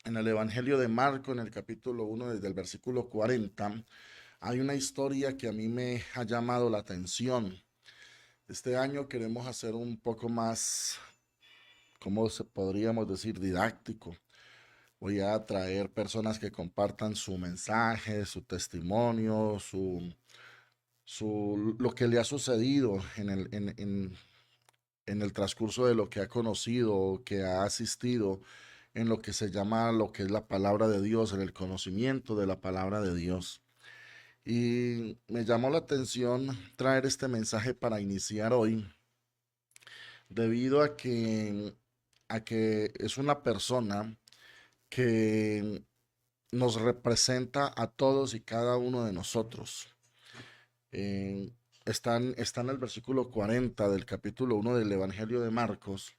En el Evangelio de Marco, en el capítulo 1, desde el versículo 40, hay una historia que a mí me ha llamado la atención. Este año queremos hacer un poco más, ¿cómo se podríamos decir? Didáctico. Voy a traer personas que compartan su mensaje, su testimonio, lo que le ha sucedido en el transcurso de lo que ha conocido, que ha asistido en lo que se llama lo que es la palabra de Dios, en el conocimiento de la palabra de Dios. Y me llamó la atención traer este mensaje para iniciar hoy, debido a que es una persona que nos representa a todos y cada uno de nosotros. Eh, está en el versículo 40 del capítulo 1 del Evangelio de Marcos.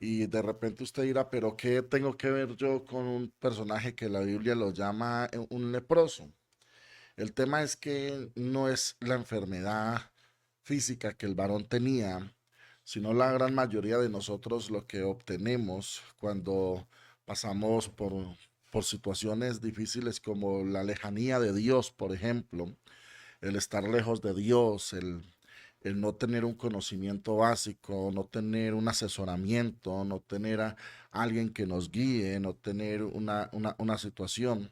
Y de repente usted dirá, pero ¿qué tengo que ver yo con un personaje que la Biblia lo llama un leproso? El tema es que no es la enfermedad física que el varón tenía, sino la gran mayoría de nosotros lo que obtenemos cuando pasamos por situaciones difíciles como la lejanía de Dios, por ejemplo, el estar lejos de Dios, el no tener un conocimiento básico, no tener un asesoramiento, no tener a alguien que nos guíe, no tener una situación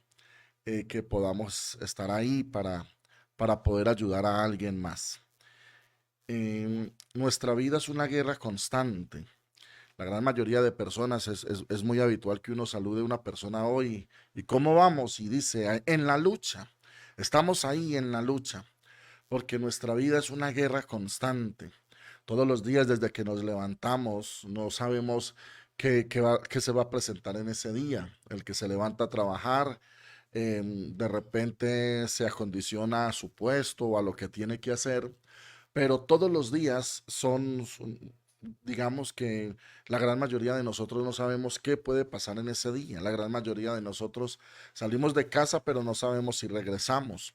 que podamos estar ahí para poder ayudar a alguien más. Nuestra vida es una guerra constante. La gran mayoría de personas es muy habitual que uno salude a una persona hoy y ¿cómo vamos? Y dice, en la lucha. Estamos ahí en la lucha porque nuestra vida es una guerra constante. Todos los días desde que nos levantamos no sabemos qué se va a presentar en ese día. El que se levanta a trabajar, de repente se acondiciona a su puesto o a lo que tiene que hacer, pero todos los días digamos que la gran mayoría de nosotros no sabemos qué puede pasar en ese día. La gran mayoría de nosotros salimos de casa, pero no sabemos si regresamos.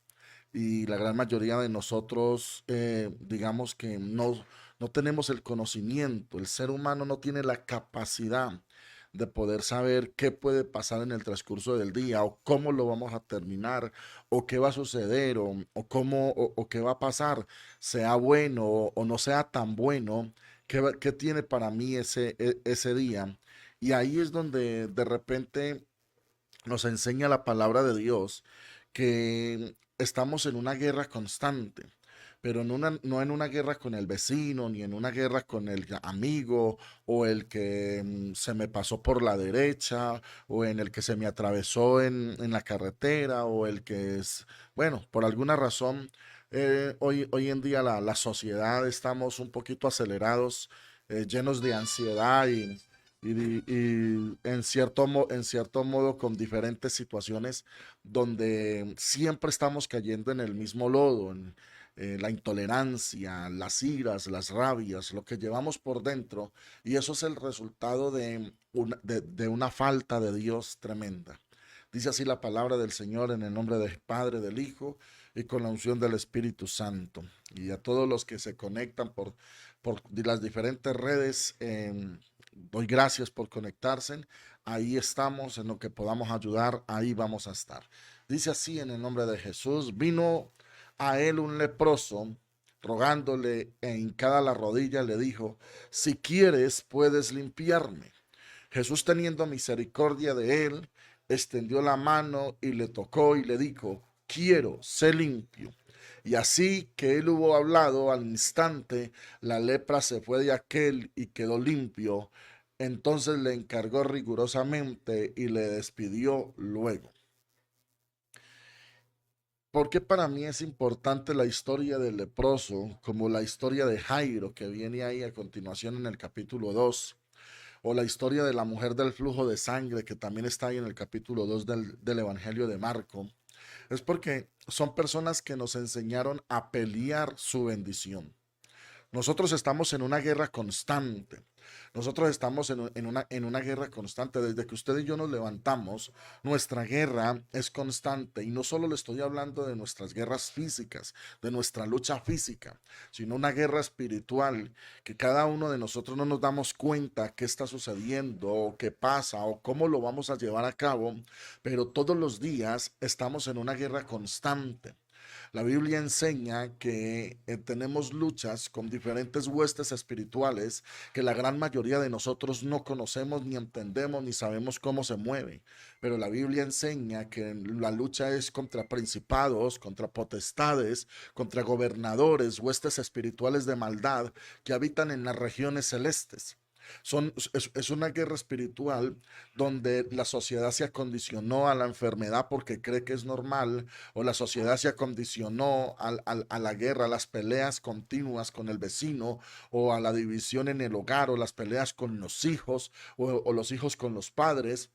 Y la gran mayoría de nosotros, digamos que no tenemos el conocimiento. El ser humano no tiene la capacidad de poder saber qué puede pasar en el transcurso del día o cómo lo vamos a terminar o qué va a suceder o qué va a pasar, sea bueno o no sea tan bueno, qué tiene para mí ese día. Y ahí es donde de repente nos enseña la palabra de Dios que estamos en una guerra constante, pero no en una guerra con el vecino, ni en una guerra con el amigo, o el que se me pasó por la derecha, o en el que se me atravesó en la carretera, o el que es, bueno, por alguna razón, hoy en día la sociedad estamos un poquito acelerados, llenos de ansiedad y en cierto modo con diferentes situaciones donde siempre estamos cayendo en el mismo lodo, en la intolerancia, las iras, las rabias, lo que llevamos por dentro, y eso es el resultado de una falta de Dios tremenda. Dice así la palabra del Señor en el nombre del Padre, del Hijo y con la unción del Espíritu Santo. Y a todos los que se conectan por las diferentes redes, doy gracias por conectarse. Ahí estamos, en lo que podamos ayudar, ahí vamos a estar. Dice así en el nombre de Jesús, vino a él un leproso, rogándole e hincada la rodilla, le dijo, si quieres, puedes limpiarme. Jesús teniendo misericordia de él, extendió la mano y le tocó y le dijo, quiero, sé limpio. Y así que él hubo hablado, al instante la lepra se fue de aquel y quedó limpio. Entonces le encargó rigurosamente y le despidió luego. Porque para mí es importante la historia del leproso, como la historia de Jairo, que viene ahí a continuación en el capítulo 2, o la historia de la mujer del flujo de sangre, que también está ahí en el capítulo 2 del Evangelio de Marco. Es porque son personas que nos enseñaron a pelear su bendición. Nosotros estamos en una guerra constante. Nosotros estamos en una guerra constante. Desde que usted y yo nos levantamos, nuestra guerra es constante. Y no solo le estoy hablando de nuestras guerras físicas, de nuestra lucha física, sino una guerra espiritual que cada uno de nosotros no nos damos cuenta qué está sucediendo, o qué pasa, o cómo lo vamos a llevar a cabo. Pero todos los días estamos en una guerra constante. La Biblia enseña que tenemos luchas con diferentes huestes espirituales que la gran mayoría de nosotros no conocemos, ni entendemos, ni sabemos cómo se mueve. Pero la Biblia enseña que la lucha es contra principados, contra potestades, contra gobernadores, huestes espirituales de maldad que habitan en las regiones celestes. Es una guerra espiritual donde la sociedad se acondicionó a la enfermedad porque cree que es normal, o la sociedad se acondicionó a la guerra, a las peleas continuas con el vecino, o a la división en el hogar, o las peleas con los hijos, o los hijos con los padres,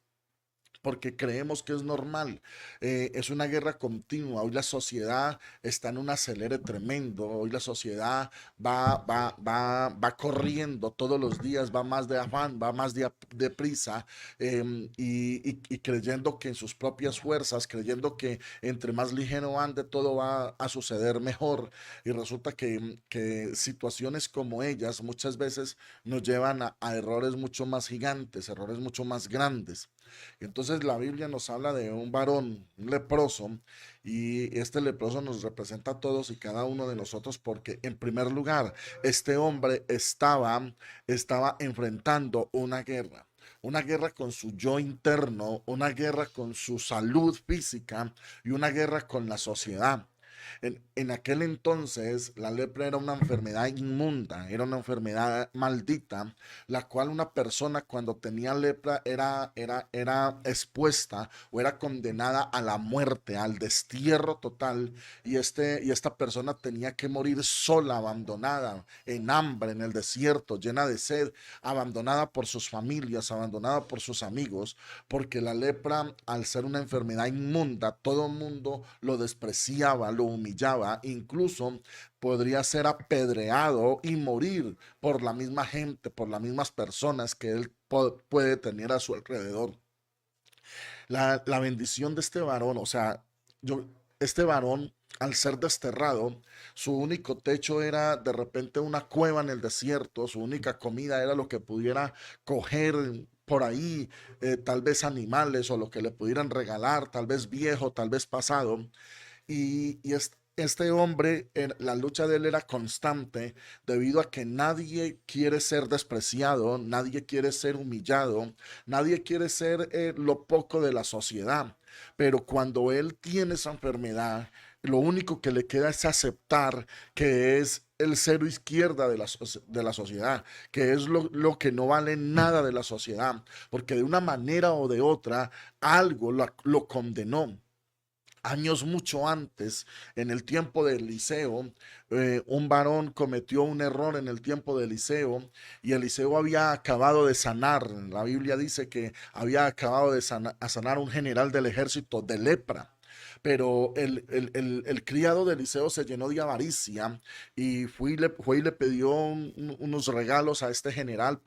porque creemos que es normal. Es una guerra continua. Hoy la sociedad está en un acelere tremendo. Hoy la sociedad va corriendo todos los días, va más de afán, va más de prisa, y creyendo que en sus propias fuerzas, creyendo que entre más ligero ande, todo va a suceder mejor. Y resulta que situaciones como ellas muchas veces nos llevan a errores mucho más gigantes, errores mucho más grandes. Entonces la Biblia nos habla de un varón, un leproso, y este leproso nos representa a todos y cada uno de nosotros porque en primer lugar, este hombre estaba enfrentando una guerra con su yo interno, una guerra con su salud física y una guerra con la sociedad. En aquel entonces la lepra era una enfermedad inmunda, era una enfermedad maldita, la cual una persona cuando tenía lepra era expuesta o era condenada a la muerte, al destierro total, y esta persona tenía que morir sola, abandonada, en hambre, en el desierto, llena de sed, abandonada por sus familias, abandonada por sus amigos, porque la lepra, al ser una enfermedad inmunda, todo el mundo lo despreciaba, lo humillaba, incluso podría ser apedreado y morir por la misma gente, por las mismas personas que él puede tener a su alrededor. La bendición de este varón, o sea, yo, este varón, al ser desterrado, su único techo era de repente una cueva en el desierto, su única comida era lo que pudiera coger por ahí, tal vez animales o lo que le pudieran regalar, tal vez viejo, tal vez pasado. Este hombre, la lucha de él era constante debido a que nadie quiere ser despreciado, nadie quiere ser humillado, nadie quiere ser lo poco de la sociedad. Pero cuando él tiene esa enfermedad, lo único que le queda es aceptar que es el cero izquierda de de la sociedad, que es lo que no vale nada de la sociedad, porque de una manera o de otra algo lo condenó. Años mucho antes, en el tiempo de Eliseo, un varón cometió un error en el tiempo de Eliseo, y Eliseo había acabado de sanar. La Biblia dice que había acabado de sanar un general del ejército de lepra. Pero el criado de Eliseo se llenó de avaricia y fue y le pidió unos regalos a este general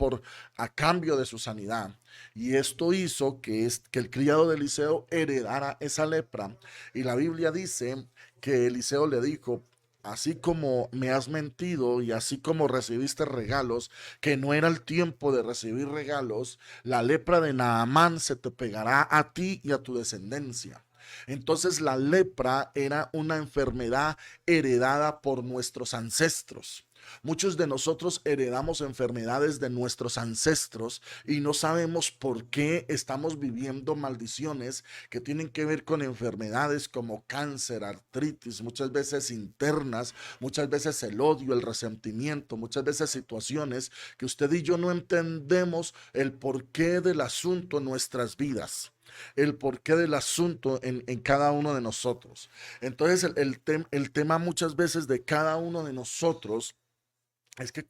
a cambio de su sanidad. Y esto hizo que el criado de Eliseo heredara esa lepra. Y la Biblia dice que Eliseo le dijo: así como me has mentido y así como recibiste regalos, que no era el tiempo de recibir regalos, la lepra de Naamán se te pegará a ti y a tu descendencia. Entonces la lepra era una enfermedad heredada por nuestros ancestros. Muchos de nosotros heredamos enfermedades de nuestros ancestros y no sabemos por qué estamos viviendo maldiciones que tienen que ver con enfermedades como cáncer, artritis, muchas veces internas, muchas veces el odio, el resentimiento, muchas veces situaciones que usted y yo no entendemos el porqué del asunto en nuestras vidas, el porqué del asunto en cada uno de nosotros. Entonces el tema muchas veces de cada uno de nosotros es que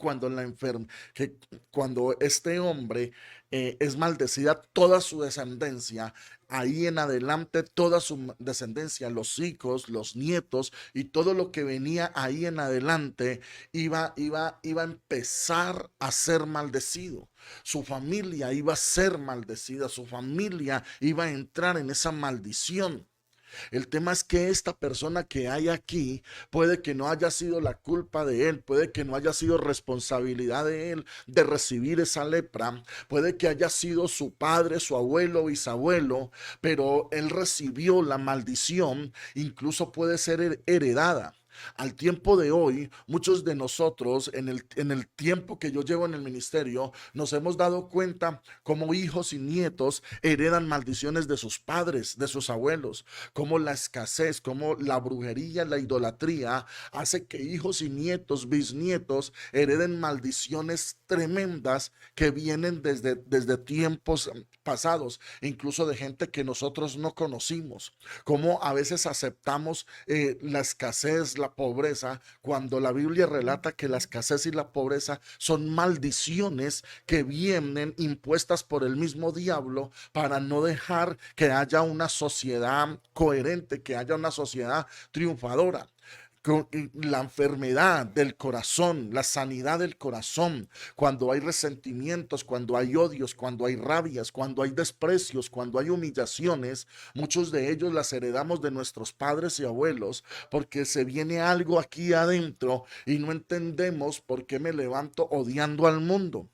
que cuando este hombre es maldecida toda su descendencia, ahí en adelante toda su descendencia, los hijos, los nietos y todo lo que venía ahí en adelante iba a empezar a ser maldecido. Su familia iba a ser maldecida, su familia iba a entrar en esa maldición. El tema es que esta persona que hay aquí puede que no haya sido la culpa de él, puede que no haya sido responsabilidad de él de recibir esa lepra, puede que haya sido su padre, su abuelo, bisabuelo, pero él recibió la maldición, incluso puede ser heredada. Al tiempo de hoy, muchos de nosotros, en el tiempo que yo llevo en el ministerio, nos hemos dado cuenta como hijos y nietos heredan maldiciones de sus padres, de sus abuelos, como la escasez, como la brujería, la idolatría hace que hijos y nietos, bisnietos, hereden maldiciones tremendas que vienen desde tiempos pasados, incluso de gente que nosotros no conocimos. Como a veces aceptamos la escasez, la pobreza, cuando la Biblia relata que la escasez y la pobreza son maldiciones que vienen impuestas por el mismo diablo para no dejar que haya una sociedad coherente, que haya una sociedad triunfadora. La enfermedad del corazón, la sanidad del corazón, cuando hay resentimientos, cuando hay odios, cuando hay rabias, cuando hay desprecios, cuando hay humillaciones, muchos de ellos las heredamos de nuestros padres y abuelos, porque se viene algo aquí adentro y no entendemos por qué me levanto odiando al mundo.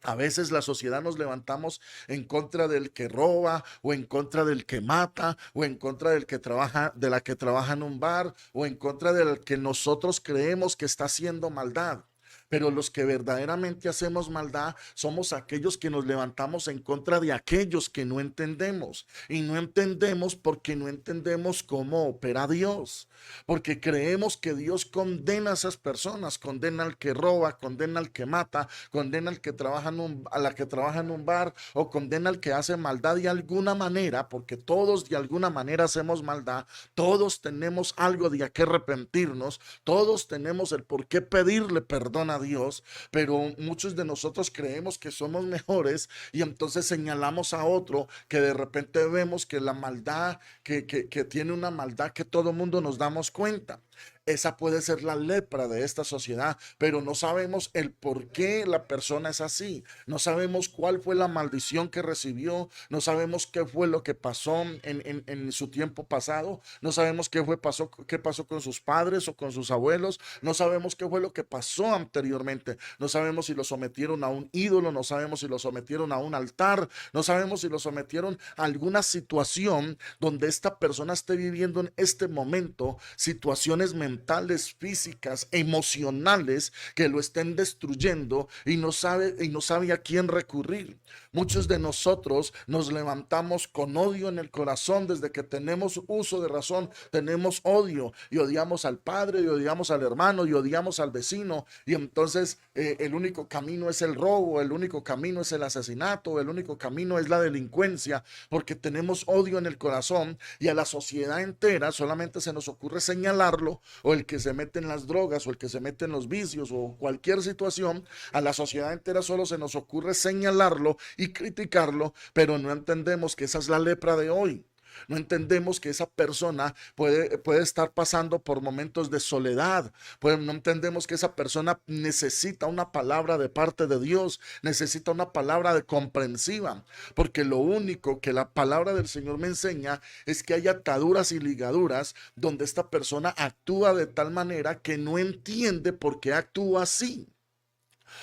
A veces la sociedad nos levantamos en contra del que roba o en contra del que mata o en contra del que trabaja, de la que trabaja en un bar o en contra del que nosotros creemos que está haciendo maldad. Pero los que verdaderamente hacemos maldad somos aquellos que nos levantamos en contra de aquellos que no entendemos. Y no entendemos porque no entendemos cómo opera Dios. Porque creemos que Dios condena a esas personas, condena al que roba, condena al que mata, condena al que trabaja a la que trabaja en un bar o condena al que hace maldad de alguna manera, porque todos de alguna manera hacemos maldad, todos tenemos algo de a qué arrepentirnos, todos tenemos el por qué pedirle perdón a Dios, pero muchos de nosotros creemos que somos mejores y entonces señalamos a otro que de repente vemos que la maldad, que tiene una maldad que todo mundo nos damos cuenta. Esa puede ser la lepra de esta sociedad, pero no sabemos el por qué la persona es así. No sabemos cuál fue la maldición que recibió. No sabemos qué fue lo que pasó en su tiempo pasado. No sabemos qué pasó con sus padres o con sus abuelos. No sabemos qué fue lo que pasó anteriormente. No sabemos si lo sometieron a un ídolo. No sabemos si lo sometieron a un altar. No sabemos si lo sometieron a alguna situación donde esta persona esté viviendo en este momento situaciones mentales, físicas, emocionales que lo estén destruyendo y no sabe a quién recurrir. Muchos de nosotros nos levantamos con odio en el corazón desde que tenemos uso de razón, tenemos odio y odiamos al padre y odiamos al hermano y odiamos al vecino y entonces el único camino es el robo, el único camino es el asesinato, el único camino es la delincuencia, porque tenemos odio en el corazón y a la sociedad entera solamente se nos ocurre señalarlo, o el que se mete en las drogas o el que se mete en los vicios o cualquier situación, a la sociedad entera solo se nos ocurre señalarlo y criticarlo, pero no entendemos que esa es la lepra de hoy. No entendemos que esa persona puede estar pasando por momentos de soledad. No entendemos que esa persona necesita una palabra de parte de Dios, necesita una palabra de comprensiva, porque lo único que la palabra del Señor me enseña es que hay ataduras y ligaduras donde esta persona actúa de tal manera que no entiende por qué actúa así.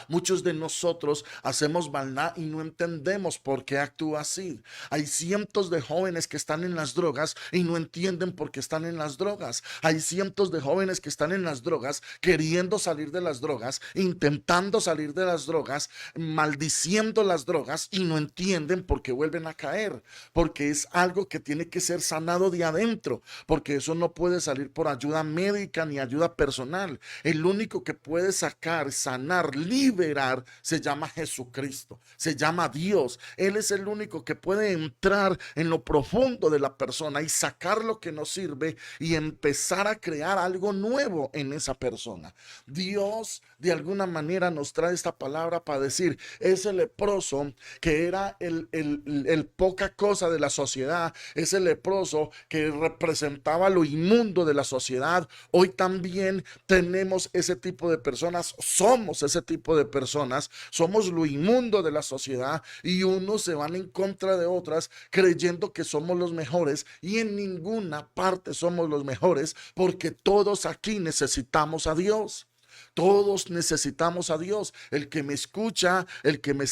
Muchos de nosotros hacemos maldad y no entendemos por qué actúa así. Hay cientos de jóvenes que están en las drogas y no entienden por qué están en las drogas. Hay cientos de jóvenes que están en las drogas queriendo salir de las drogas, intentando salir de las drogas, maldiciendo las drogas y no entienden por qué vuelven a caer. Porque es algo que tiene que ser sanado de adentro, porque eso no puede salir por ayuda médica ni ayuda personal. El único que puede sacar, sanar, liberar se llama Jesucristo, se llama Dios. Él es el único que puede entrar en lo profundo de la persona y sacar lo que no sirve y empezar a crear algo nuevo en esa persona. Dios de alguna manera nos trae esta palabra para decir, ese leproso que era el poca cosa de la sociedad, ese leproso que representaba lo inmundo de la sociedad, hoy también tenemos ese tipo de personas, somos ese tipo de personas, somos lo inmundo de la sociedad y unos se van en contra de otras creyendo que somos los mejores y en ninguna parte somos los mejores porque todos aquí necesitamos a Dios. Todos necesitamos a Dios. El que me escucha, el que me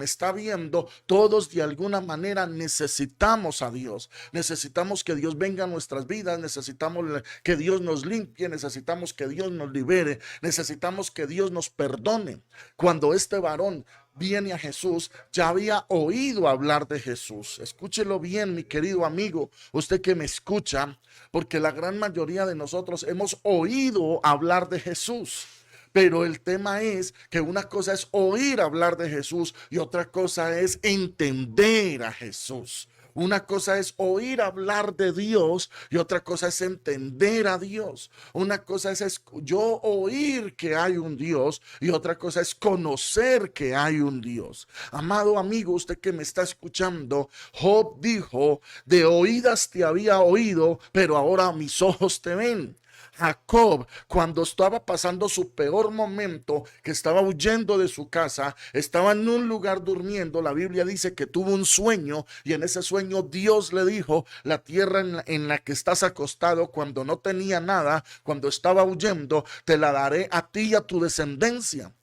está viendo, todos de alguna manera necesitamos a Dios. Necesitamos que Dios venga a nuestras vidas, necesitamos que Dios nos limpie, necesitamos que Dios nos libere, necesitamos que Dios nos perdone. Cuando este varón viene a Jesús, ya había oído hablar de Jesús. Escúchelo bien, mi querido amigo, usted que me escucha, porque la gran mayoría de nosotros hemos oído hablar de Jesús. Pero el tema es que una cosa es oír hablar de Jesús y otra cosa es entender a Jesús. Una cosa es oír hablar de Dios y otra cosa es entender a Dios. Una cosa es yo oír que hay un Dios y otra cosa es conocer que hay un Dios. Amado amigo, usted que me está escuchando, Job dijo, de oídas te había oído, pero ahora mis ojos te ven. Jacob, cuando estaba pasando su peor momento, que estaba huyendo de su casa, estaba en un lugar durmiendo, la Biblia dice que tuvo un sueño y en ese sueño Dios le dijo, la tierra en la que estás acostado, cuando no tenía nada, cuando estaba huyendo, te la daré a ti y a tu descendencia.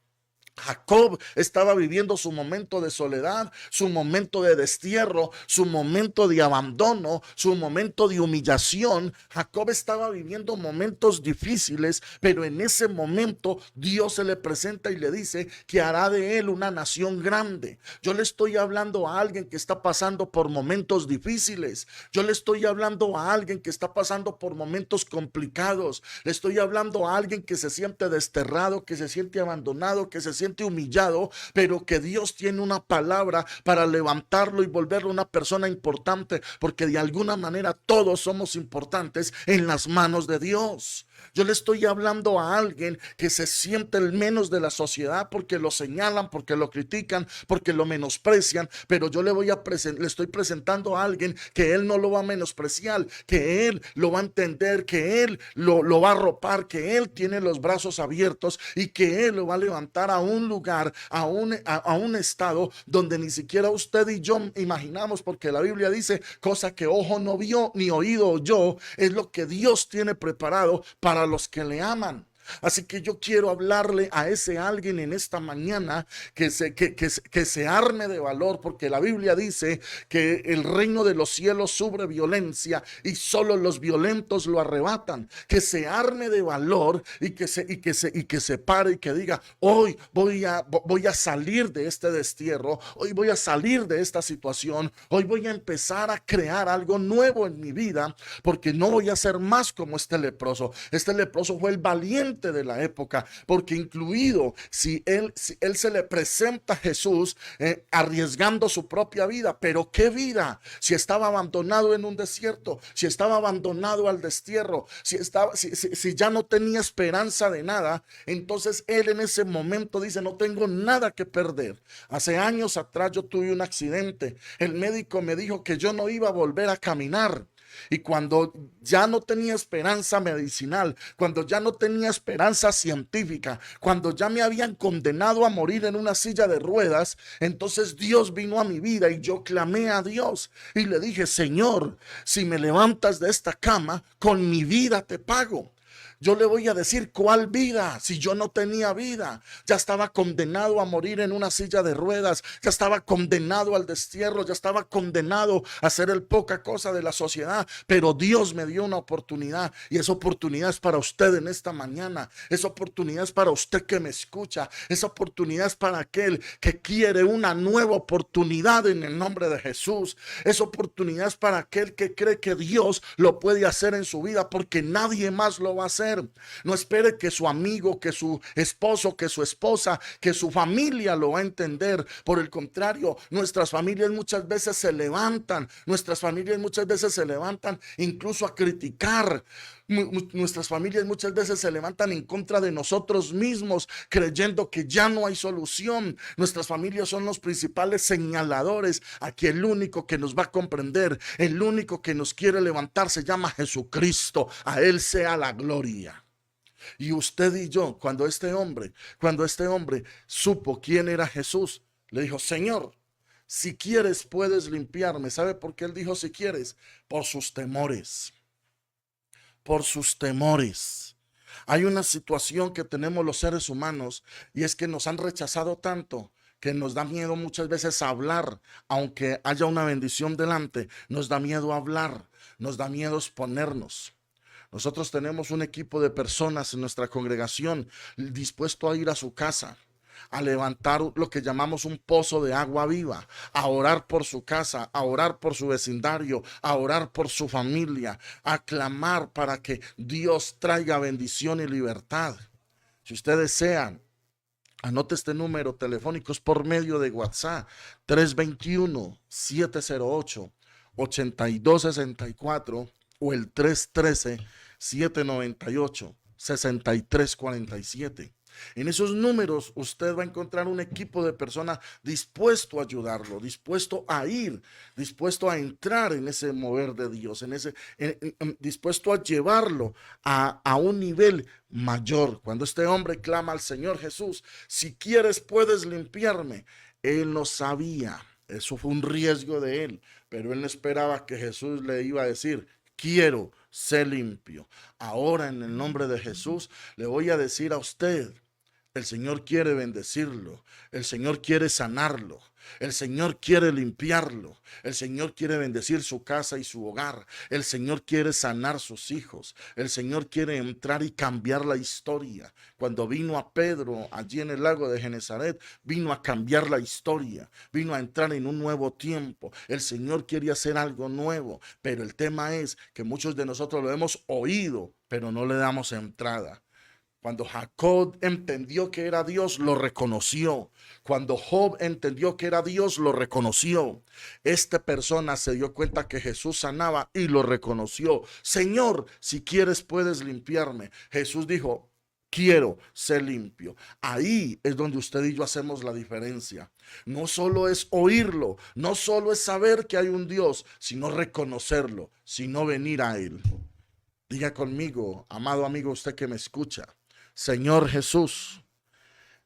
Jacob estaba viviendo su momento de soledad, su momento de destierro, su momento de abandono, su momento de humillación. Jacob estaba viviendo momentos difíciles, pero en ese momento Dios se le presenta y le dice que hará de él una nación grande. Yo le estoy hablando a alguien que está pasando por momentos difíciles. Yo le estoy hablando a alguien que está pasando por momentos complicados. Le estoy hablando a alguien que se siente desterrado, que se siente abandonado, que se siente humillado, pero que Dios tiene una palabra para levantarlo y volverlo una persona importante, porque de alguna manera todos somos importantes en las manos de Dios. Yo le estoy hablando a alguien que se siente el menos de la sociedad porque lo señalan, porque lo critican, porque lo menosprecian, pero yo le estoy presentando a alguien que él no lo va a menospreciar, que él lo va a entender, que él lo va a arropar, que él tiene los brazos abiertos y que él lo va a levantar a un lugar, a un estado donde ni siquiera usted y yo imaginamos, porque la Biblia dice, cosa que ojo no vio ni oído oyó, es lo que Dios tiene preparado para los que le aman. Así que yo quiero hablarle a ese alguien en esta mañana que se arme de valor, porque la Biblia dice que el reino de los cielos sufre violencia y solo los violentos lo arrebatan. Que se arme de valor y que se pare y que diga, hoy voy a salir de este destierro, hoy voy a salir de esta situación, hoy voy a empezar a crear algo nuevo en mi vida, porque no voy a ser más como este leproso. Este leproso fue el valiente de la época, porque incluido si él se le presenta a Jesús arriesgando su propia vida, pero qué vida, si estaba abandonado en un desierto, si estaba abandonado al destierro, si ya no tenía esperanza de nada, entonces él en ese momento dice, no tengo nada que perder. Hace años atrás yo tuve un accidente, el médico me dijo que yo no iba a volver a caminar. Y cuando ya no tenía esperanza medicinal, cuando ya no tenía esperanza científica, cuando ya me habían condenado a morir en una silla de ruedas, entonces Dios vino a mi vida y yo clamé a Dios y le dije, Señor, si me levantas de esta cama, con mi vida te pago. Yo le voy a decir, ¿cuál vida? Si yo no tenía vida, ya estaba condenado a morir en una silla de ruedas, ya estaba condenado al destierro, ya estaba condenado a ser el poca cosa de la sociedad, pero Dios me dio una oportunidad y esa oportunidad es para usted en esta mañana, esa oportunidad es para usted que me escucha, esa oportunidad es para aquel que quiere una nueva oportunidad en el nombre de Jesús, esa oportunidad es para aquel que cree que Dios lo puede hacer en su vida porque nadie más lo va a hacer. entender. No espere que su amigo, que su esposo, que su esposa, que su familia lo va a entender. Por el contrario, nuestras familias muchas veces se levantan. Nuestras familias muchas veces se levantan incluso a criticar. Nuestras familias muchas veces se levantan en contra de nosotros mismos, creyendo que ya no hay solución. Nuestras familias son los principales señaladores. Aquí el único que nos va a comprender, el único que nos quiere levantar se llama Jesucristo. A Él sea la gloria. Y usted y yo, cuando este hombre supo quién era Jesús, le dijo: Señor, si quieres puedes limpiarme. ¿Sabe por qué él dijo si quieres? Por sus temores. Por sus temores. Hay una situación que tenemos los seres humanos, y es que nos han rechazado tanto que nos da miedo muchas veces hablar. Aunque haya una bendición delante, nos da miedo hablar, nos da miedo exponernos. Nosotros tenemos un equipo de personas en nuestra congregación dispuesto a ir a su casa, a levantar lo que llamamos un pozo de agua viva, a orar por su casa, a orar por su vecindario, a orar por su familia, a clamar para que Dios traiga bendición y libertad. Si usted desea, anote este número telefónico, es por medio de WhatsApp: 321-708-8264 o el 313-798-6347. En esos números usted va a encontrar un equipo de personas dispuesto a ayudarlo, dispuesto a ir, dispuesto a entrar en ese mover de Dios, dispuesto a llevarlo a un nivel mayor. Cuando este hombre clama al Señor Jesús: si quieres puedes limpiarme, él no sabía, eso fue un riesgo de él, pero él no esperaba que Jesús le iba a decir: quiero ser limpio. Ahora, en el nombre de Jesús, le voy a decir a usted: el Señor quiere bendecirlo, el Señor quiere sanarlo, el Señor quiere limpiarlo, el Señor quiere bendecir su casa y su hogar, el Señor quiere sanar sus hijos, el Señor quiere entrar y cambiar la historia. Cuando vino a Pedro allí en el lago de Genesaret, vino a cambiar la historia, vino a entrar en un nuevo tiempo. El Señor quiere hacer algo nuevo, pero el tema es que muchos de nosotros lo hemos oído, pero no le damos entrada. Cuando Jacob entendió que era Dios, lo reconoció. Cuando Job entendió que era Dios, lo reconoció. Esta persona se dio cuenta que Jesús sanaba y lo reconoció. Señor, si quieres puedes limpiarme. Jesús dijo: quiero ser limpio. Ahí es donde usted y yo hacemos la diferencia. No solo es oírlo, no solo es saber que hay un Dios, sino reconocerlo, sino venir a Él. Diga conmigo, amado amigo, usted que me escucha: Señor Jesús,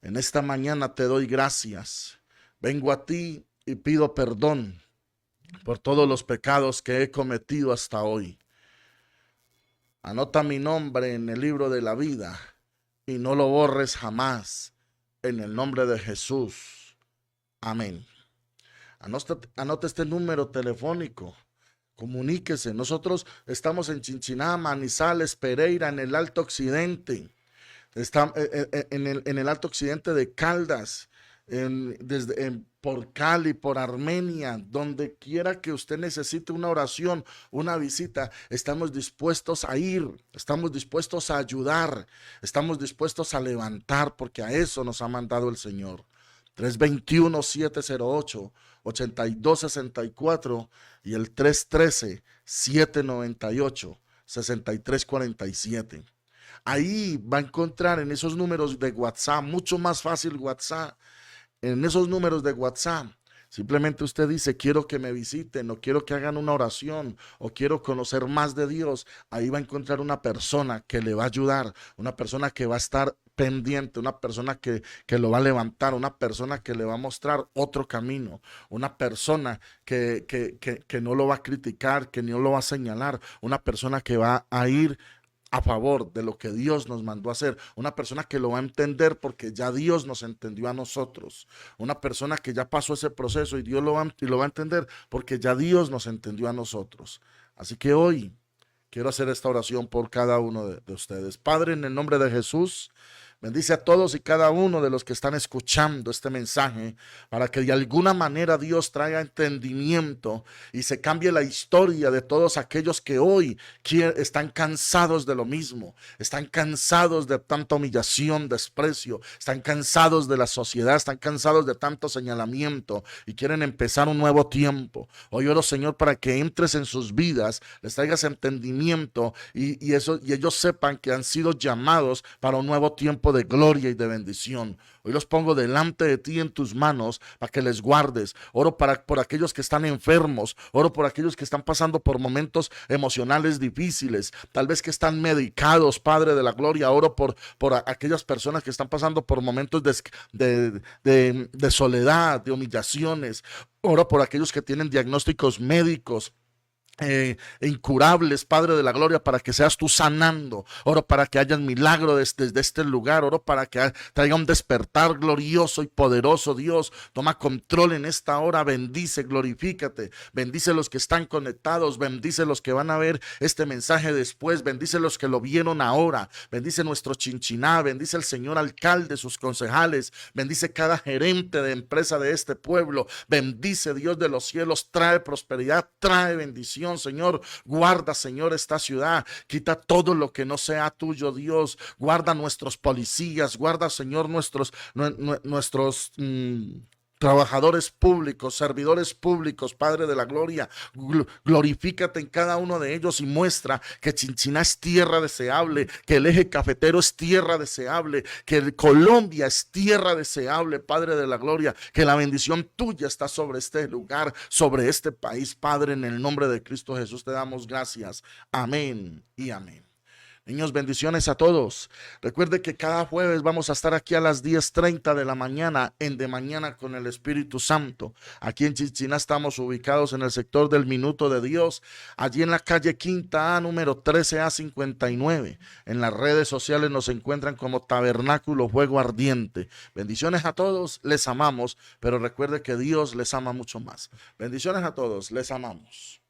en esta mañana te doy gracias. Vengo a ti y pido perdón por todos los pecados que he cometido hasta hoy. Anota mi nombre en el libro de la vida y no lo borres jamás, en el nombre de Jesús. Amén. Anota este número telefónico. Comuníquese. Nosotros estamos en Chinchiná, Manizales, Pereira, en el Alto Occidente. Está en el Alto Occidente de Caldas, por Cali, por Armenia, donde quiera que usted necesite una oración, una visita, estamos dispuestos a ir, estamos dispuestos a ayudar, estamos dispuestos a levantar, porque a eso nos ha mandado el Señor. 321-708-8264 y el 313-798-6347. Ahí va a encontrar en esos números de WhatsApp, mucho más fácil WhatsApp, en esos números de WhatsApp. Simplemente usted dice: quiero que me visiten, o quiero que hagan una oración, o quiero conocer más de Dios. Ahí va a encontrar una persona que le va a ayudar, una persona que va a estar pendiente, una persona que lo va a levantar, una persona que le va a mostrar otro camino, una persona que no lo va a criticar, que no lo va a señalar, una persona que va a ir a favor de lo que Dios nos mandó a hacer, una persona que lo va a entender porque ya Dios nos entendió a nosotros, una persona que ya pasó ese proceso y Dios lo va a entender porque ya Dios nos entendió a nosotros. Así que hoy quiero hacer esta oración por cada uno de ustedes. Padre, en el nombre de Jesús, Bendice a todos y cada uno de los que están escuchando este mensaje, para que de alguna manera Dios traiga entendimiento y se cambie la historia de todos aquellos que hoy están cansados de lo mismo, están cansados de tanta humillación, desprecio, están cansados de la sociedad, están cansados de tanto señalamiento y quieren empezar un nuevo tiempo. Hoy oro, Señor, para que entres en sus vidas, les traigas entendimiento y ellos sepan que han sido llamados para un nuevo tiempo de gloria y de bendición. Hoy los pongo delante de ti en tus manos para que les guardes. Oro por aquellos que están enfermos, oro por aquellos que están pasando por momentos emocionales difíciles, tal vez que están medicados, Padre de la gloria. Oro por aquellas personas que están pasando por momentos de soledad, de humillaciones. Oro por aquellos que tienen diagnósticos médicos incurables, Padre de la gloria, para que seas tú sanando. Oro para que haya un milagro desde este lugar. Oro para que traiga un despertar glorioso y poderoso. Dios, toma control en esta hora. Bendice, glorifícate. Bendice los que están conectados. Bendice los que van a ver este mensaje después. Bendice los que lo vieron ahora. Bendice nuestro Chinchiná. Bendice el señor alcalde, sus concejales. Bendice cada gerente de empresa de este pueblo. Bendice, Dios de los cielos. Trae prosperidad, trae bendición. Señor, guarda, Señor, esta ciudad, quita todo lo que no sea tuyo, Dios, guarda nuestros policías, guarda, Señor, nuestros trabajadores públicos, servidores públicos, Padre de la gloria. Glorifícate en cada uno de ellos y muestra que Chinchiná es tierra deseable, que el eje cafetero es tierra deseable, que Colombia es tierra deseable, Padre de la gloria, que la bendición tuya está sobre este lugar, sobre este país, Padre, en el nombre de Cristo Jesús te damos gracias. Amén y amén. Niños, bendiciones a todos. Recuerde que cada jueves vamos a estar aquí a las 10:30 de la mañana en De Mañana con el Espíritu Santo. Aquí en Chinchiná estamos ubicados en el sector del Minuto de Dios, allí en la calle Quinta A, número 13A59. En las redes sociales nos encuentran como Tabernáculo Fuego Ardiente. Bendiciones a todos, les amamos, pero recuerde que Dios les ama mucho más. Bendiciones a todos, les amamos.